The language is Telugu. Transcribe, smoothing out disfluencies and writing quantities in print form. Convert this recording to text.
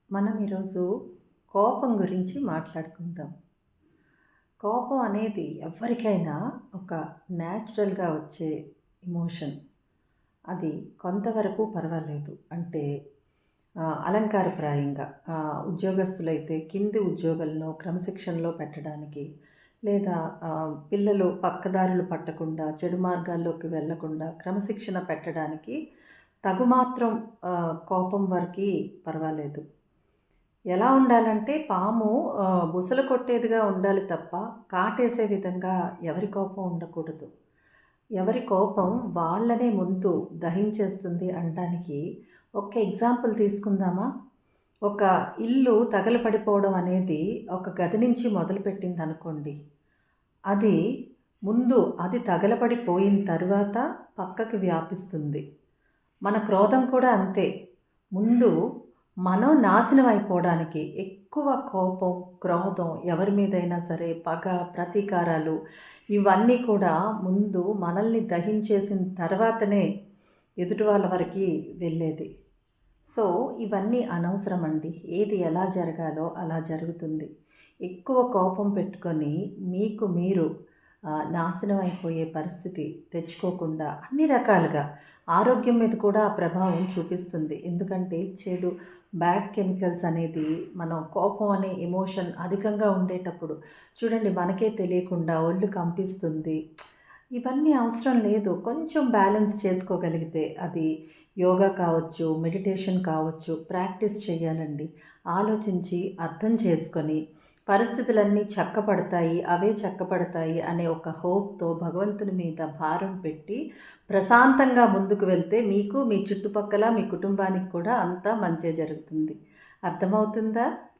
మనం ఈరోజు కోపం గురించి మాట్లాడుకుందాం. కోపం అనేది ఎవ్వరికైనా ఒక న్యాచురల్‌గా వచ్చే ఎమోషన్. అది కొంతవరకు పర్వాలేదు. అంటే అలంకారప్రాయంగా ఉద్యోగస్తులైతే కింది ఉద్యోగులను క్రమశిక్షణలో పెట్టడానికి, లేదా పిల్లలు పక్కదారులు పట్టకుండా, చెడు మార్గాల్లోకి వెళ్ళకుండా క్రమశిక్షణ పెట్టడానికి తగుమాత్రం కోపం వరకి పర్వాలేదు. ఎలా ఉండాలంటే పాము బుసలు కొట్టేదిగా ఉండాలి తప్ప, కాటేసే విధంగా ఎవరి కోపం ఉండకూడదు. ఎవరి కోపం వాళ్ళనే ముందు దహించేస్తుంది అనడానికి ఒక ఎగ్జాంపుల్ తీసుకుందామా? ఒక ఇల్లు తగలపడిపోవడం అనేది ఒక గది నుంచి మొదలుపెట్టిందనుకోండి. అది అది తగలబడిపోయిన తరువాత పక్కకి వ్యాపిస్తుంది. మన క్రోధం కూడా అంతే. ముందు మనం నాశనం అయిపోవడానికి ఎక్కువ కోపం, క్రోధం ఎవరి మీదైనా సరే పగ, ప్రతీకారాలు ఇవన్నీ కూడా ముందు మనల్ని దహించేసిన తర్వాతనే ఎదుటి వాళ్ళ వరకి వెళ్ళేది. సో, ఇవన్నీ అనవసరమండి. ఏది ఎలా జరగాలో అలా జరుగుతుంది. ఎక్కువ కోపం పెట్టుకొని మీకు మీరు నాశనం అయిపోయే పరిస్థితి తెచ్చుకోకుండా అన్ని రకాలుగా ఆరోగ్యం మీద కూడా ఆ ప్రభావం చూపిస్తుంది. ఎందుకంటే బ్యాడ్ కెమికల్స్ అనేది మనం కోపం అనే ఎమోషన్ అధికంగా ఉండేటప్పుడు చూడండి మనకే తెలియకుండా ఒళ్ళు కంపిస్తుంది. ఇవన్నీ అవసరం లేదు. కొంచెం బ్యాలెన్స్ చేసుకోగలిగితే అది యోగా కావచ్చు, మెడిటేషన్ కావచ్చు, ప్రాక్టీస్ చేయాలండి. ఆలోచించి అర్థం చేసుకొని పరిస్థితులన్నీ చక్కపడతాయి, అవే చక్కపడతాయి అనే ఒక హోప్‌తో భగవంతుని మీద భారం పెట్టి ప్రశాంతంగా ముందుకు వెళ్తే మీకు, మీ చుట్టుపక్కల, మీ కుటుంబానికి కూడా అంతా మంచే జరుగుతుంది. అర్థమవుతుందా?